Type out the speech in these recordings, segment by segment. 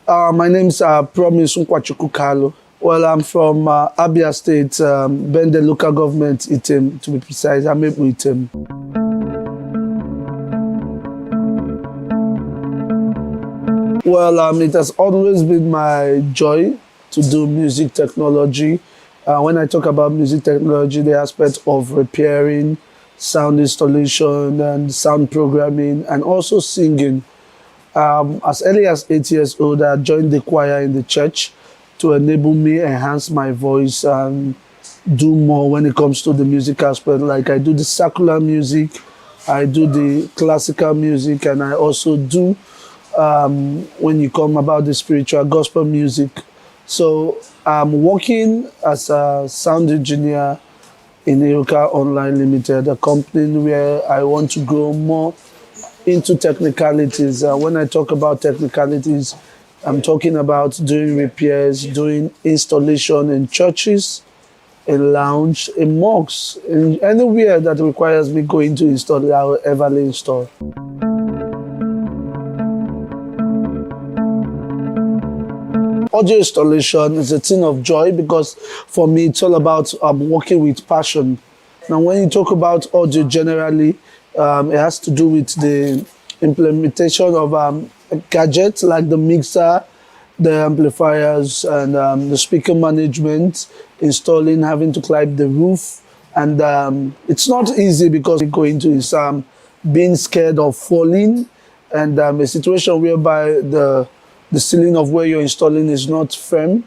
My name's Promise Nkwachukwukalu. Well, I'm from Abia State, Bende local government, Item, to be precise. I'm able Item. Well, it has always been my joy to do music technology. When I talk about music technology, the aspect of repairing, sound installation, and sound programming, and also singing. As early as 8 years old, I joined the choir in the church to enable me enhance my voice and do more when it comes to the music aspect. Like I do the secular music, I do the classical music, and I also do when you come about the spiritual gospel music. So I'm working as a sound engineer in Eoka Online Limited, a company where I want to grow more into technicalities. When I talk about technicalities, I'm talking about doing repairs, doing installation in churches, in lounge, in mosques, in anywhere that requires me going to install, I will everly install. Audio installation is a thing of joy because for me it's all about working with passion. Now when you talk about audio generally, it has to do with the implementation of gadgets like the mixer, the amplifiers, and the speaker management, installing, having to climb the roof. And it's not easy because you go into is being scared of falling, and a situation whereby the ceiling of where you're installing is not firm.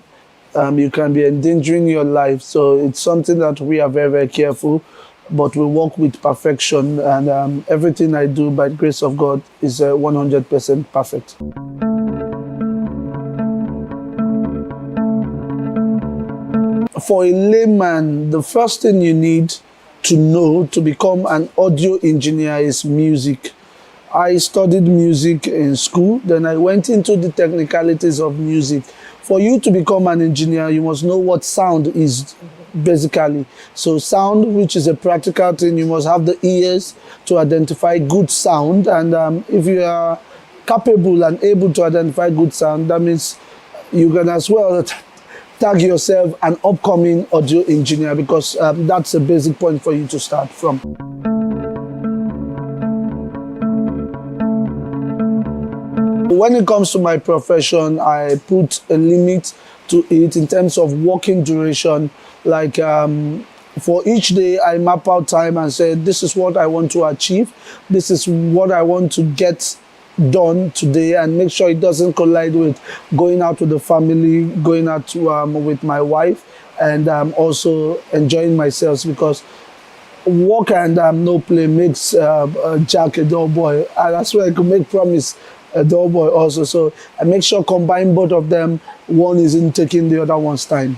You can be endangering your life. So it's something that we are very, very careful, but we work with perfection, and everything I do by the grace of God is 100% perfect. For a layman, the first thing you need to know to become an audio engineer is music. I studied music in school, then I went into the technicalities of music. For you to become an engineer, you must know what sound is basically. So sound, which is a practical thing, you must have the ears to identify good sound. And if you are capable and able to identify good sound, that means you can as well tag yourself an upcoming audio engineer, because that's a basic point for you to start from. When it comes to my profession, I put a limit to it in terms of working duration. Like for each day, I map out time and say, this is what I want to achieve. This is what I want to get done today, and make sure it doesn't collide with going out with the family, going out to, with my wife, and also enjoying myself, because work and no play makes Jack a dull boy. And that's where I could make Promise a dull boy also. So I make sure combine both of them. One isn't taking the other one's time.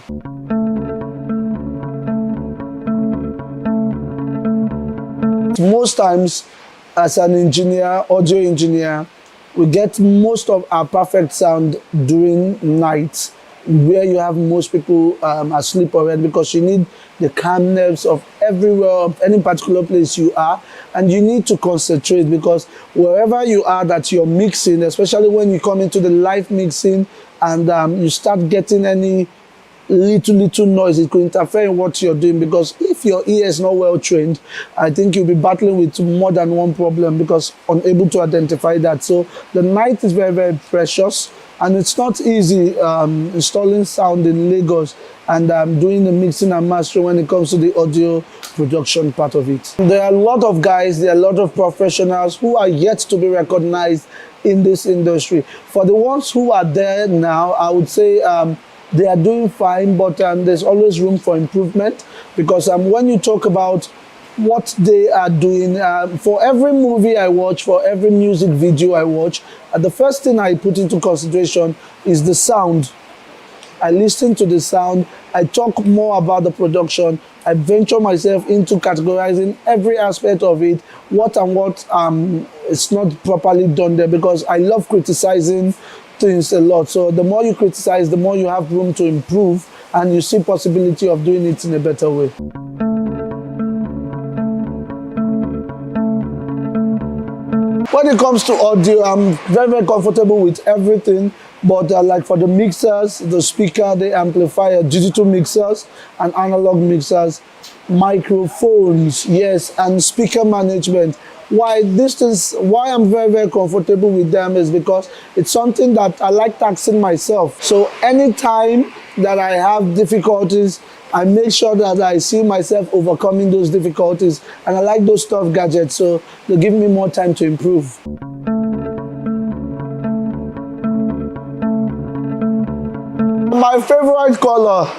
Most times, as an engineer, audio engineer, we get most of our perfect sound during night, where you have most people asleep already, because you need the calmness of everywhere, of any particular place you are, and you need to concentrate, because wherever you are that you're mixing, especially when you come into the live mixing and you start getting any little noise, it could interfere in what you're doing, because if your ear is not well trained, I think you'll be battling with more than one problem, because unable to identify that. So the night is very, very precious, and it's not easy installing sound in Lagos and doing the mixing and mastering when it comes to the audio production part of it. There are a lot of guys, there are a lot of professionals who are yet to be recognized in this industry. For the ones who are there now, I would say they are doing fine, but there's always room for improvement, because when you talk about what they are doing, for every movie I watch, for every music video I watch, the first thing I put into consideration is the sound. I listen to the sound, I talk more about the production, I venture myself into categorizing every aspect of it, what is not properly done there, because I love criticizing things a lot. So the more you criticize, the more you have room to improve, and you see possibility of doing it in a better way. When it comes to audio, I'm very, very comfortable with everything But like for the mixers, the speaker, the amplifier, digital mixers and analog mixers, microphones, yes, and speaker management. Why I'm very, very comfortable with them is because it's something that I like taxing myself. So anytime that I have difficulties, I make sure that I see myself overcoming those difficulties, and I like those tough gadgets, so they give me more time to improve. My favorite color,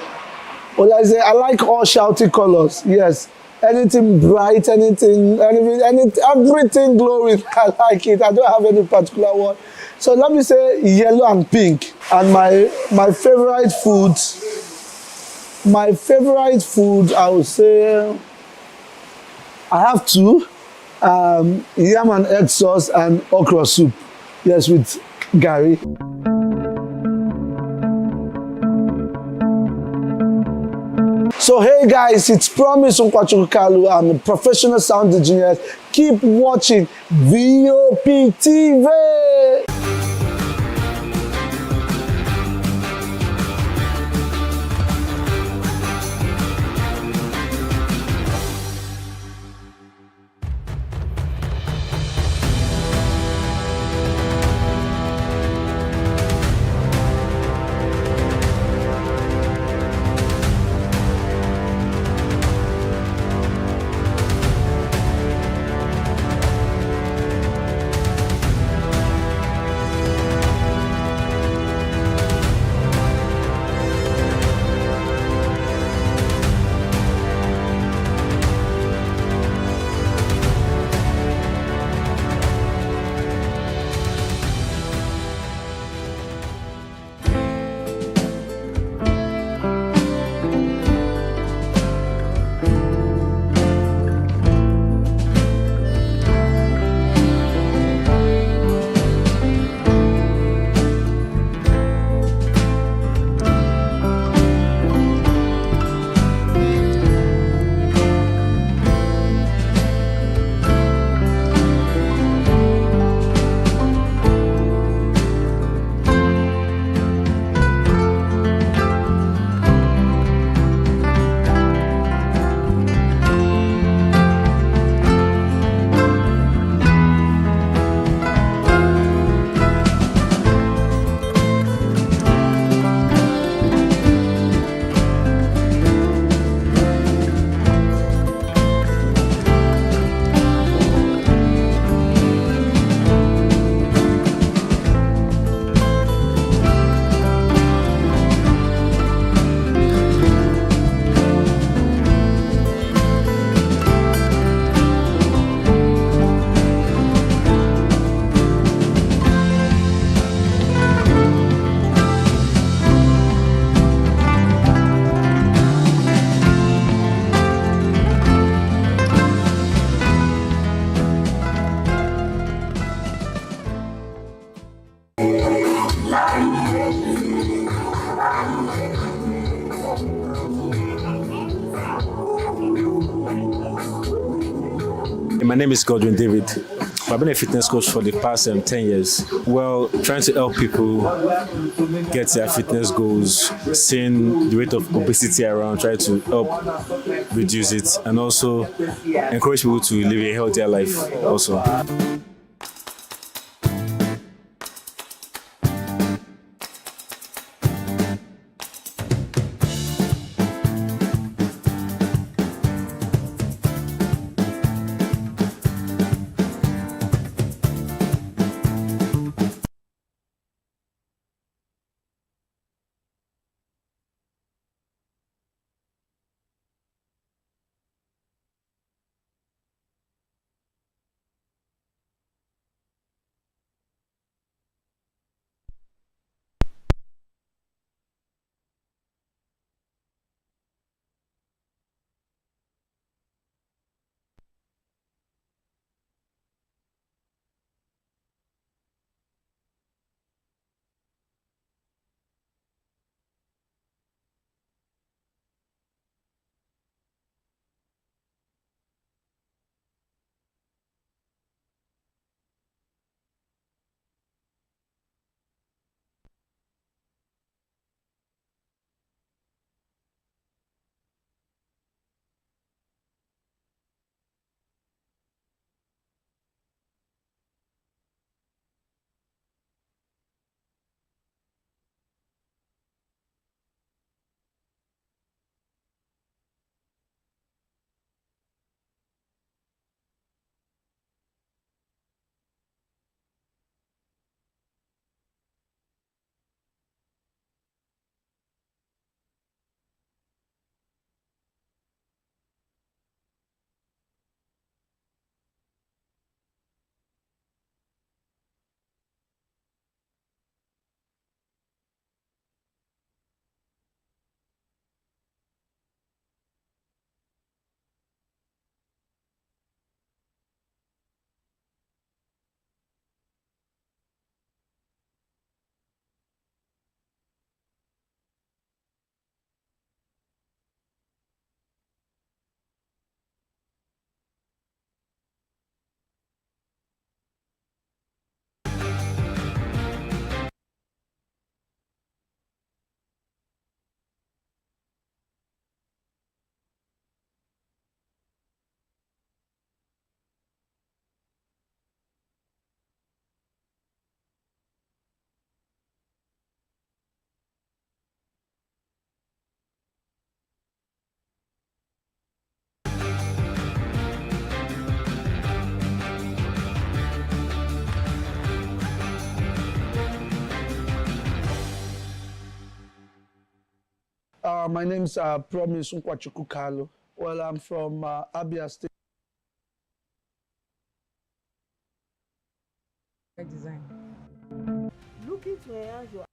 well, I like all shouty colors. Yes, anything bright, anything everything glowing. I like it. I don't have any particular one. So let me say yellow and pink. And my favorite food. My favorite food, I would say, I have two, yam and egg sauce and okra soup. Yes, with gari. So hey guys, it's Promise Nkwachukalu. I'm a professional sound engineer. Keep watching VOP TV. My name is Godwin David. I've been a fitness coach for the past 10 years. Well, trying to help people get their fitness goals, seeing the rate of obesity around, try to help reduce it, and also encourage people to live a healthier life also. My name's Promise Nkwachuku Kalu. Well, I'm from Abia State. Design. Looking to enhance your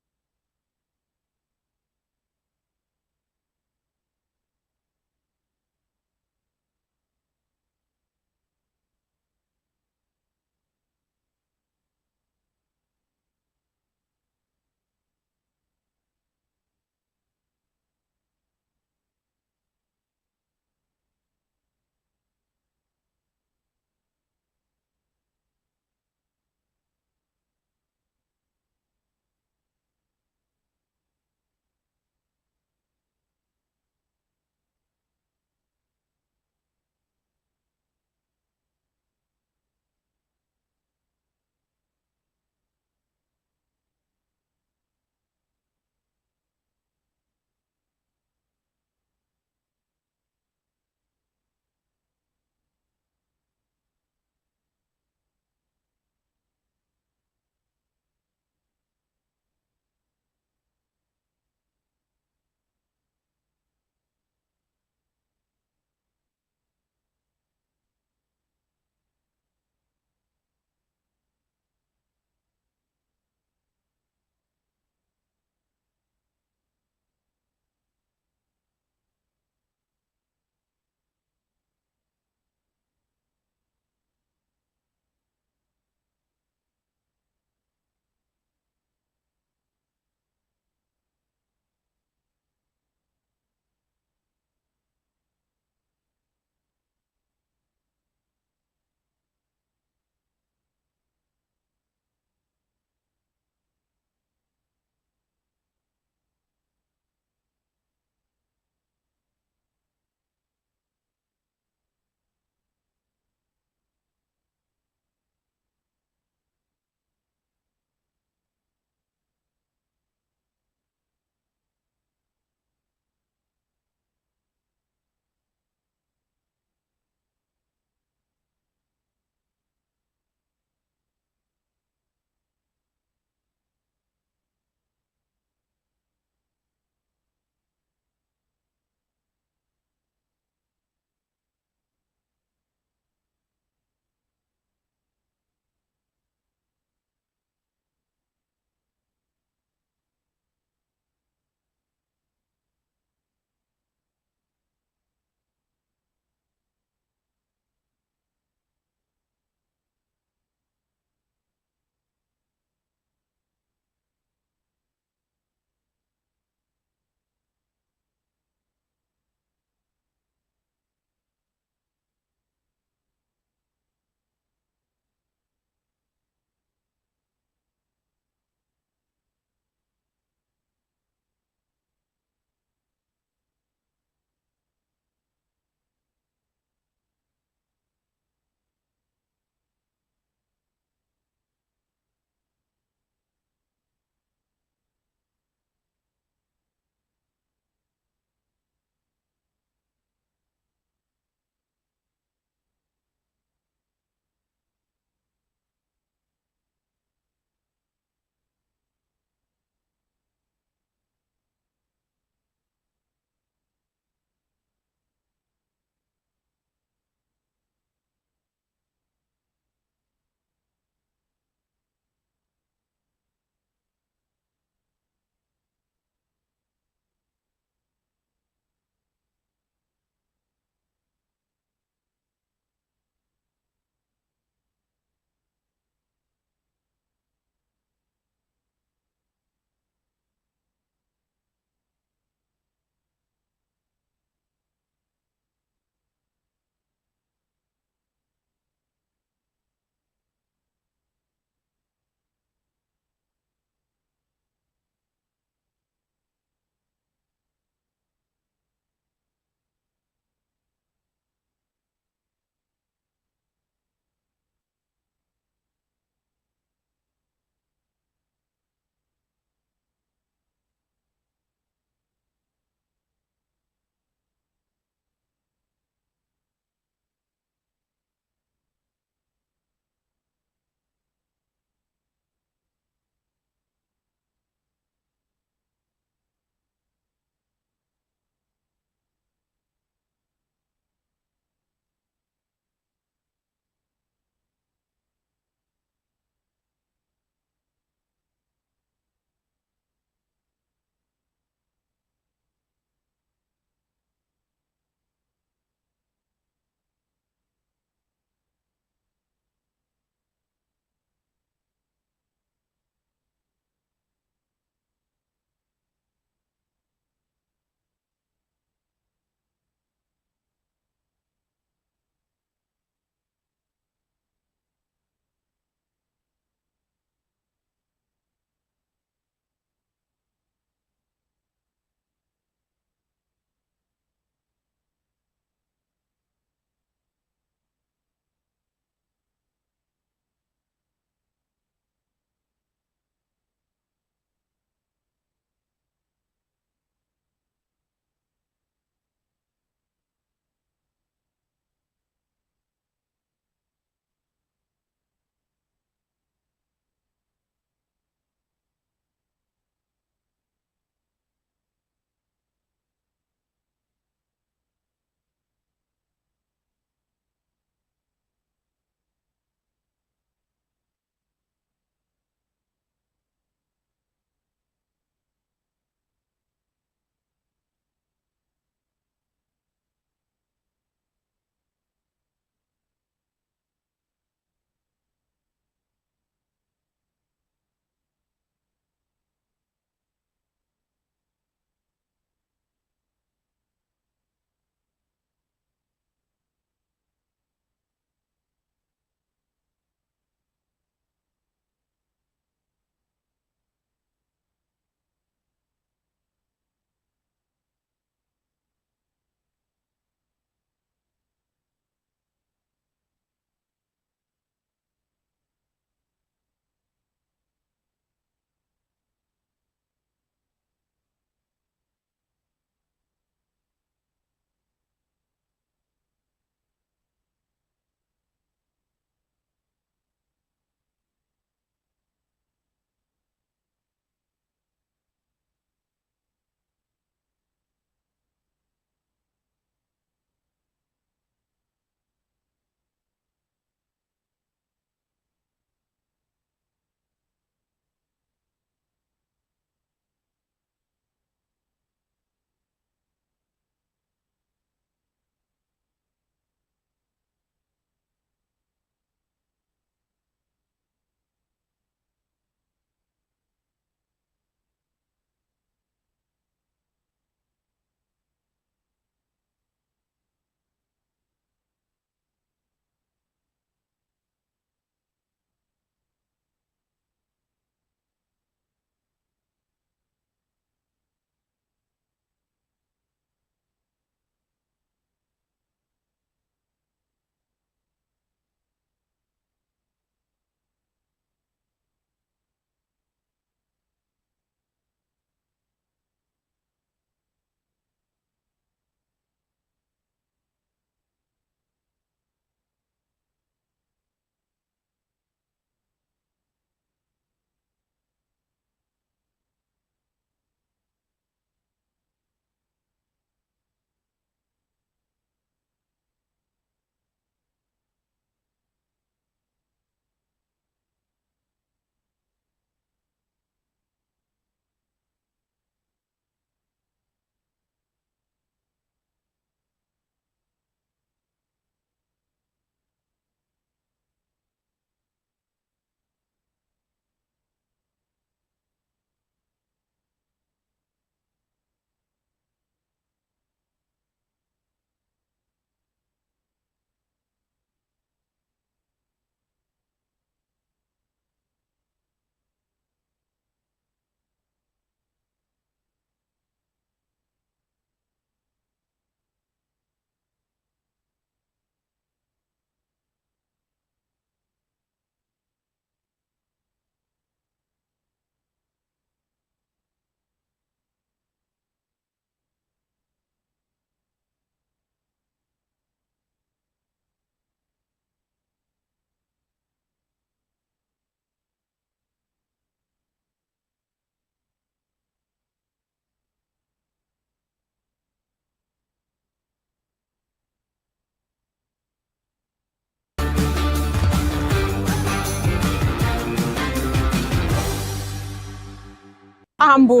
Aha m bụ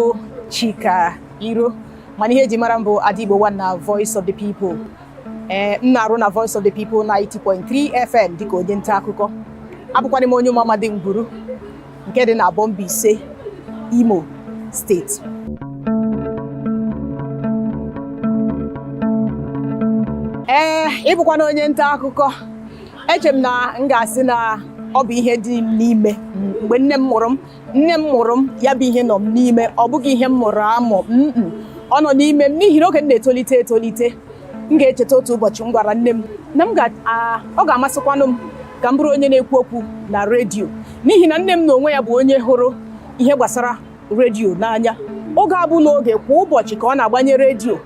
Chika Iro, mana ihe eji mara m bụ Adigbo One na Voice of the People. M na-arụ na Voice of the People 90.3 FM dịka onye nta akụkọ. Abụkwana m onye ụmụamadi Ngwuru nke dị na Mbaise, Imo steeti. Ịbụkwana onye nta akụkọ, eche m na m ga-asị na ọ bụ ihe dị n'ime mgbe nne m mụrụ m ya bụ ihe nọ m n'ime, ọ bụghị ihe m mụrụ amụ. Ọ nọ n'ime m n'ihi na oge m na-etolite m ga-echeta otu ụbọchị m gwara nne m na ọ ga-amasịkwanụ m ka m bụrụ onye na-ekwu okwu na redio, n'ihi na nne m na onwe ya bụ onye hụrụ ihe gbasara redio n'anya. Oge abụla oge kwa ụbọchị ka ọ na-agbanye redio,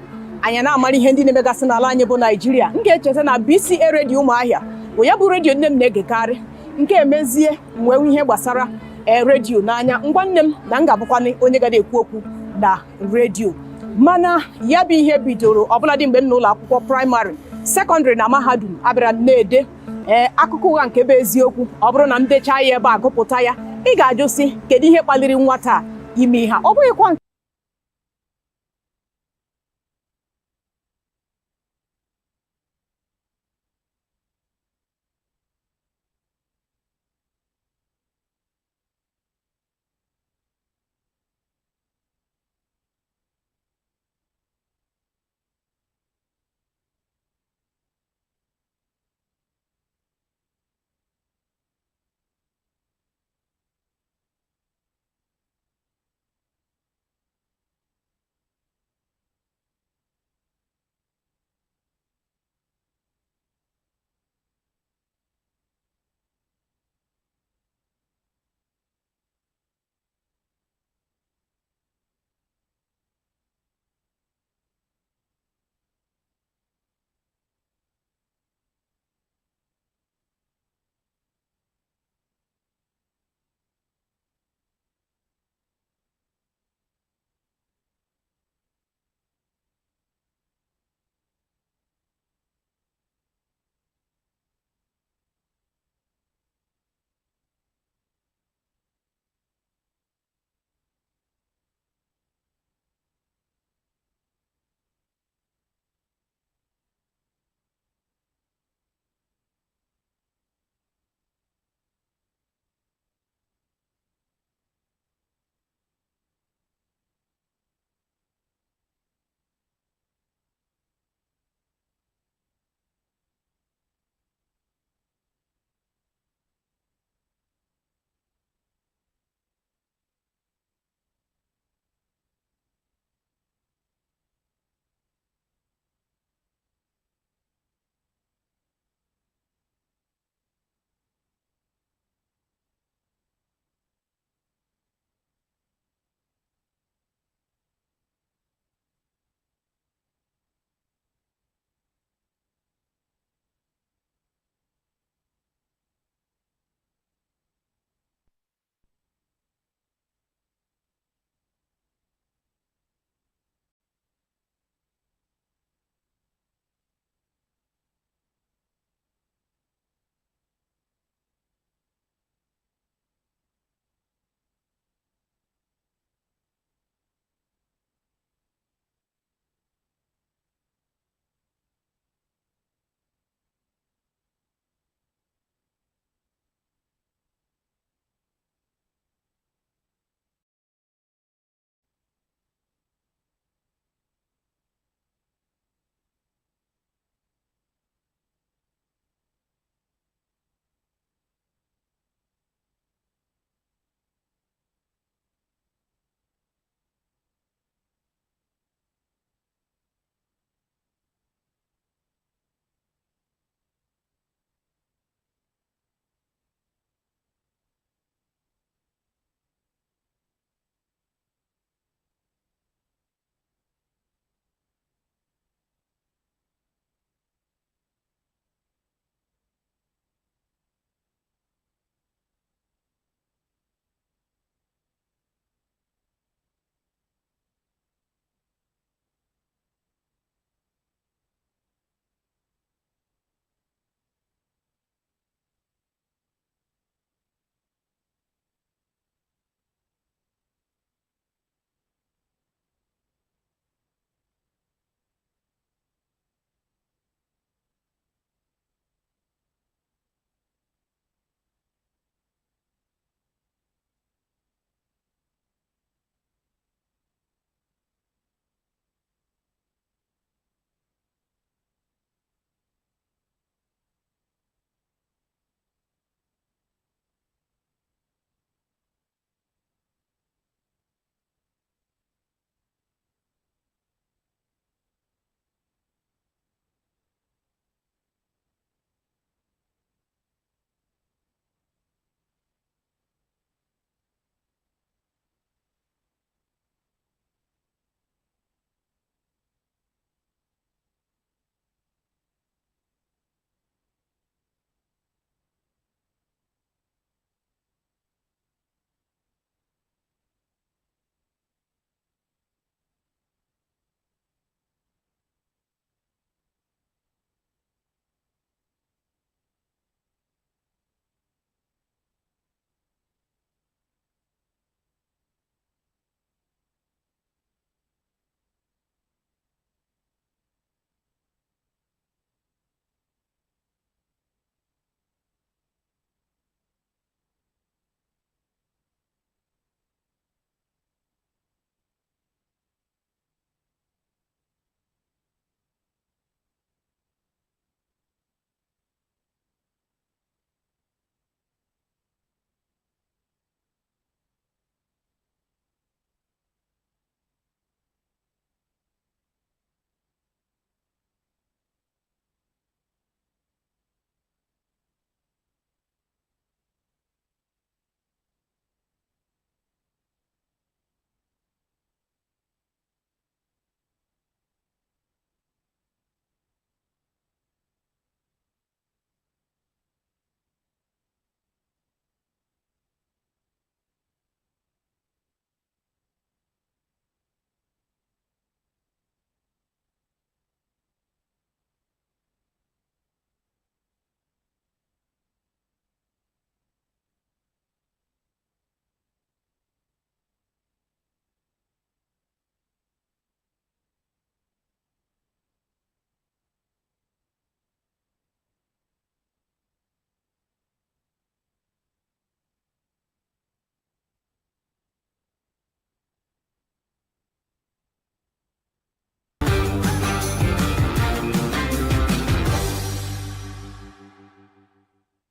anyị na-amara ihe ndị na-emegasị n'ala anyị bụ Naijiria. M ga-echeta na BCA redio Ụmụahịa bụ ya bụ redio nne m na-egekarị. Nke emezie nwee ihe gbasara redio n'anya, ngwa nne m na m ga-abụkwanụ onye ga na-ekwu okwu na redio. Mana ya bụ ihe bidoro ọbụladị mgbe m n'ụlọ akwụkwọ praịmarị, sekọndịrị na mahadum. Abịara m na-ede akụkọ ụgha nke bụ eziokwu. Ọ bụrụ na m dechaa ya ebe a gụpụta ya, ị ga-ajụ sị kedu ihe kpaliri nwata a ime ihe a? Ọ bụghịkwa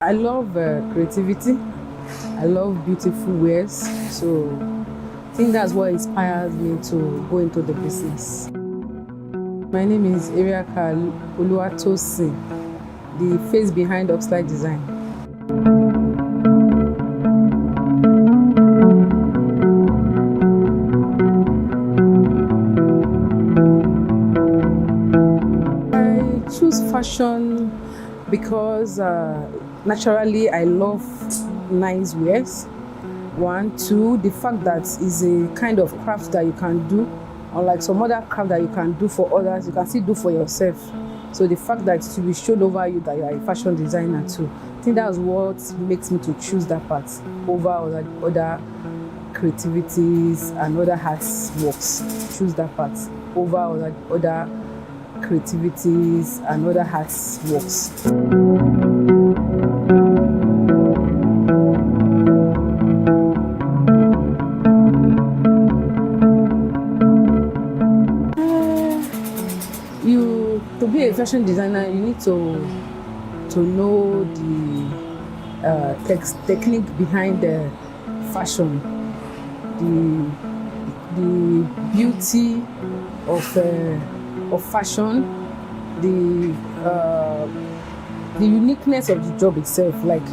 I love creativity. I love beautiful wares. So I think that's what inspires me to go into the business. My name is Eriaka Oluwatosin, the face behind Upslide Design. I choose fashion because naturally I love nice wares. 1, 2, the fact that it's a kind of craft that you can do, unlike some other craft that you can do for others, you can still do for yourself. So the fact that it will be shown over you that you are a fashion designer too, I think that's what makes me to choose that part over other creativities and other arts works. Choose that part over other creativities and other arts works. To be a fashion designer, you need to know the technique behind the fashion, the beauty of fashion, the uniqueness of the job itself, like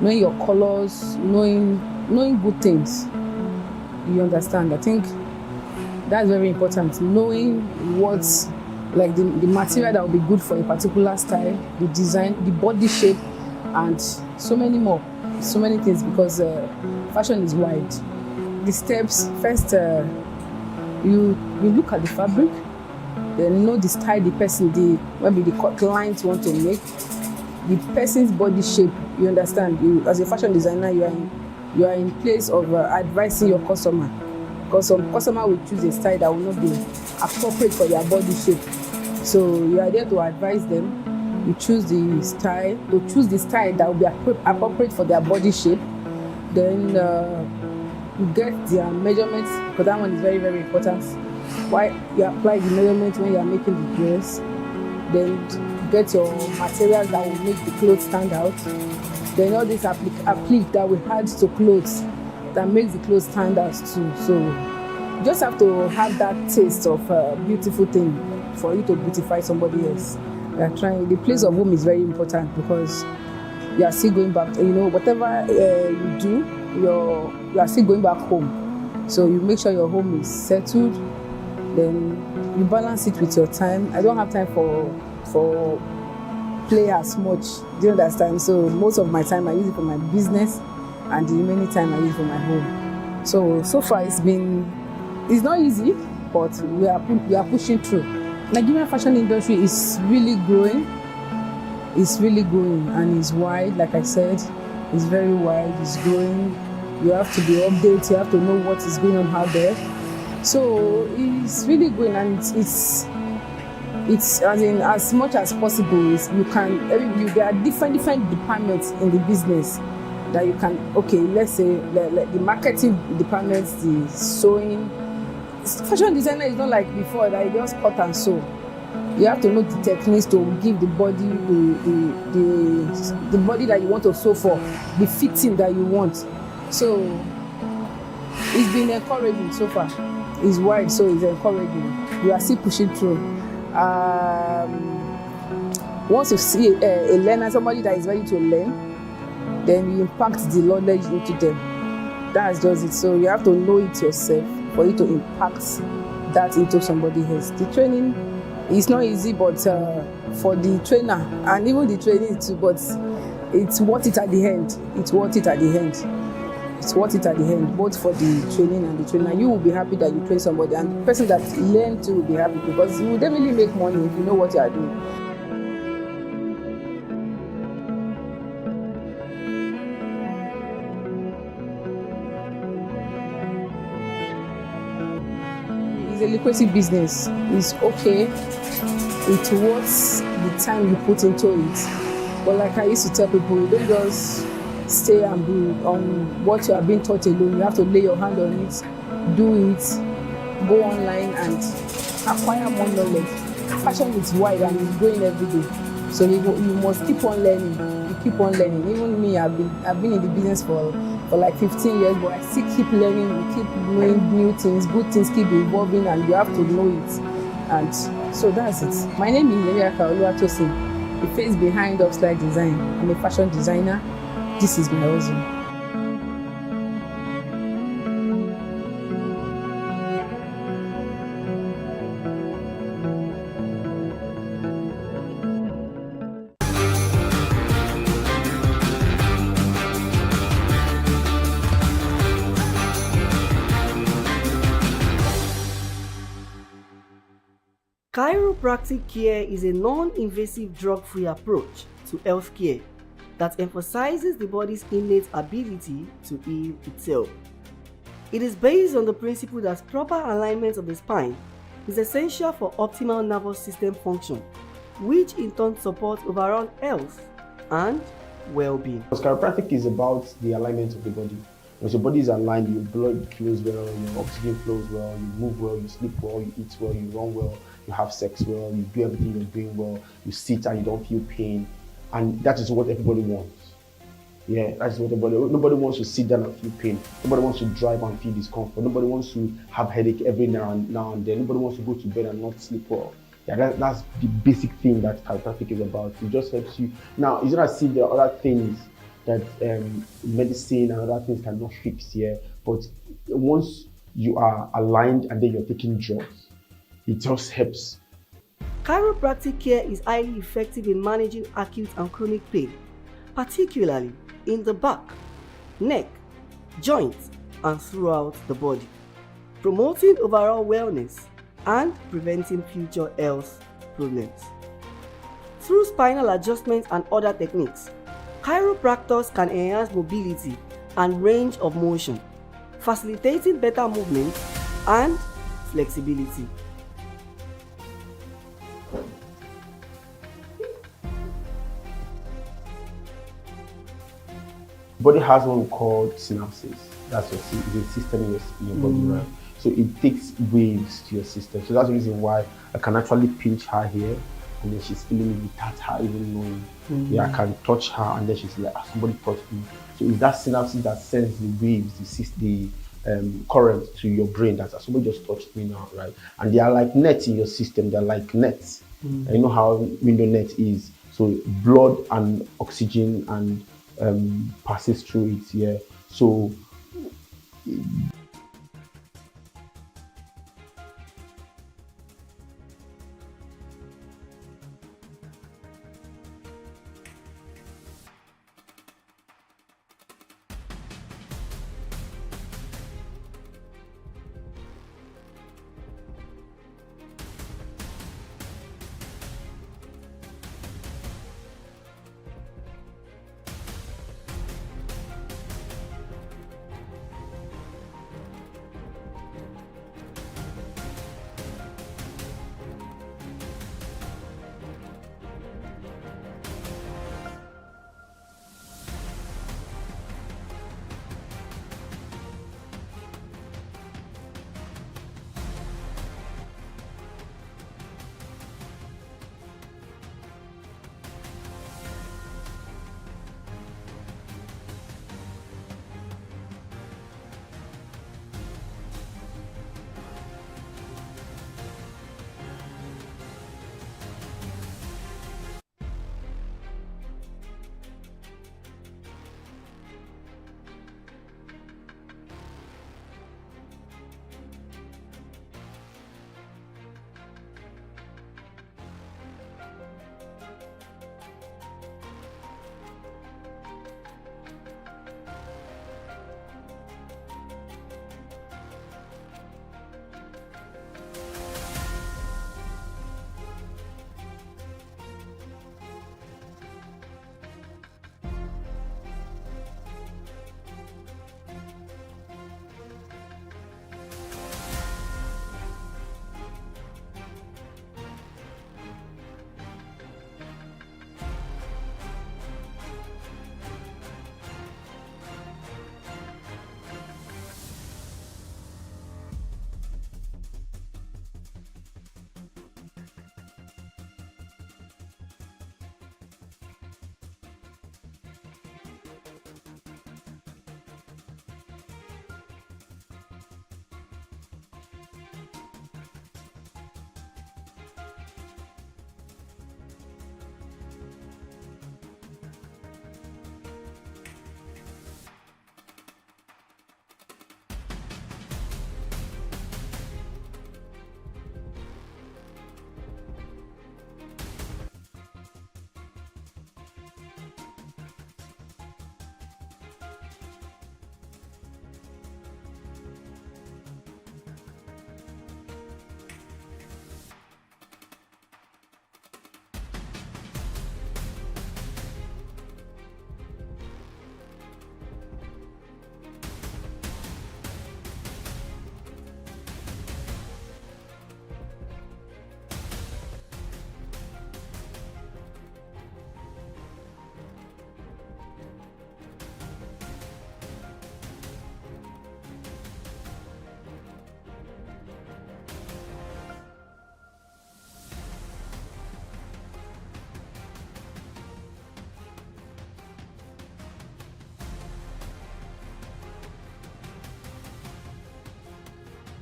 knowing your colors, knowing good things. You understand? I think that's very important. Knowing what's like the material that will be good for a particular style, the design, the body shape, and so many more, so many things, because fashion is wide. The steps, first you look at the fabric, then know the style the person, maybe the client want to make, the person's body shape. You understand? You, as a fashion designer, you are in place of advising your customer, because some customer will choose a style that will not be appropriate for their body shape. So you are there to advise them. You choose the style. To choose the style that will be appropriate for their body shape. Then you get their measurements, because that one is very, very important. Why you apply the measurements when you are making the dress. Then you get your materials that will make the clothes stand out. Then all this applique that we add to clothes that makes the clothes stand out too. So you just have to have that taste of beautiful thing for you to beautify somebody else. You are trying. The place of home is very important, because you are still going back. Whatever you do, you are still going back home. So you make sure your home is settled. Then you balance it with your time. I don't have time for play as much. Do you understand? So most of my time I use it for my business, and the remaining time I use it for my home. So far it's not easy, but we are pushing through. Nigerian fashion industry is really growing. It's really growing, and it's wide. Like I said, it's very wide. It's growing. You have to be updated. You have to know what is going on out there. So it's really growing, and it's as much as possible. There are different departments in the business that you can. Okay, let's say like the marketing departments, the sewing. Fashion designer is not like before that you just cut and sew. You have to know the techniques to give the body the body that you want to sew for, the fitting that you want. So it's been encouraging so far. It's wide, so it's encouraging. You are still pushing through. Once you see a learner, somebody that is ready to learn, then you impact the knowledge into them. That's just it. So you have to know it yourself for you to impact that into somebody else. The training is not easy, but for the trainer and even the training too, but it's worth it at the end. It's worth it at the end. It's worth it at the end, both for the training and the trainer. You will be happy that you train somebody, and the person that learned to will be happy, because you will definitely make money if you know what you are doing. It's a lucrative business. It's okay. It's worth the time you put into it. But like I used to tell people, you don't just stay and be on what you are being taught alone. You have to lay your hand on it, do it, go online and acquire more knowledge. Fashion is wide and it's growing every day. So you must keep on learning. You keep on learning. Even me, I've been in the business for like 15 years, but I still keep learning. We keep knowing new things, good things keep evolving, and you have to know it. And so that's it. My name is Eriaka Oluwatosin, the face behind Upslide Design. I'm a fashion designer. This is my husband. Chiropractic care is a non-invasive drug-free approach to healthcare that emphasizes the body's innate ability to heal itself. It is based on the principle that proper alignment of the spine is essential for optimal nervous system function, which in turn supports overall health and well-being. Because chiropractic is about the alignment of the body. Once your body is aligned, your blood flows well, your oxygen flows well, you move well, you sleep well, you eat well, you run well, you have sex well, you do everything you're doing well, you sit and you don't feel pain. And that is what everybody wants. Yeah, that's what nobody wants to sit down and feel pain. Nobody wants to drive and feel discomfort. Nobody wants to have headache every now and then. Nobody wants to go to bed and not sleep well. Yeah, that's the basic thing that chiropractic is about. It just helps you. Now, it's not as if there are other things that medicine and other things cannot fix here. But once you are aligned and then you're taking drugs, it just helps. Chiropractic care is highly effective in managing acute and chronic pain, particularly in the back, neck, joints, and throughout the body, promoting overall wellness and preventing future health problems. Through spinal adjustments and other techniques, chiropractors can enhance mobility and range of motion, facilitating better movement and flexibility. Body has what we call synapses. That's the system in your body, right? So it takes waves to your system. So that's the reason why I can actually pinch her here, and then she's feeling it without her even knowing. Yeah, I can touch her, and then she's like, somebody touched me. So it's that synapses that sends the waves, the current to your brain that somebody just touched me now, right? And they are like nets in your system. They're like nets. And you know how window net is. So blood and oxygen and passes through it, yeah. So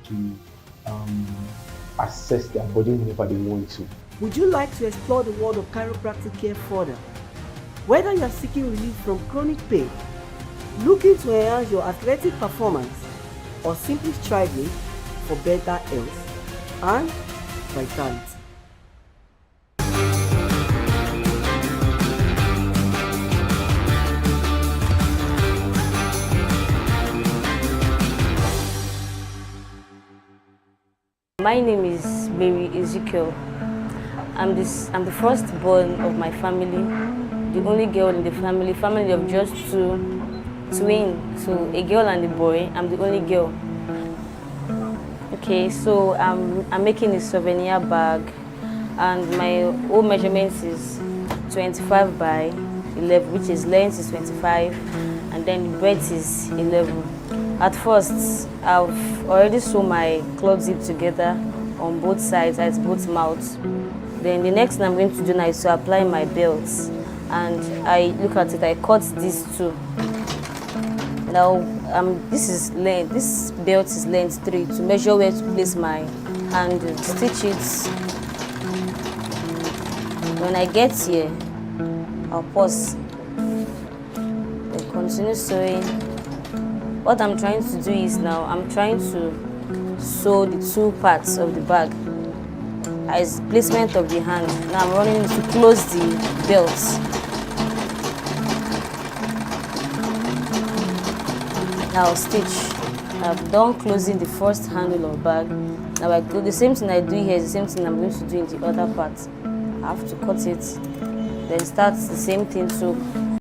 to assess their body whenever they want to. Would you like to explore the world of chiropractic care further? Whether you are seeking relief from chronic pain, looking to enhance your athletic performance, or simply striving for better health and vitality. My name is Mary Ezekiel. I'm the firstborn of my family, the only girl in the family of just two twins, so a girl and a boy. I'm the only girl. Okay, so I'm making a souvenir bag, and my whole measurement is 25 by 11, which is length is 25, and then the breadth is 11. At first, I've already sewn my cloth zip together on both sides, at both mouths. Then the next thing I'm going to do now is to apply my belts. And I look at it, I cut these two. Now, this belt is length 3 to measure where to place my handle, stitch it. When I get here, I'll pause. Then continue sewing. What I'm trying to do is now, I'm trying to sew the two parts of the bag as placement of the hand. Now I'm running to close the belt. Now I'll stitch. I've done closing the first handle of bag. Now I do the same thing I do here is the same thing I'm going to do in the other part. I have to cut it, then start the same thing to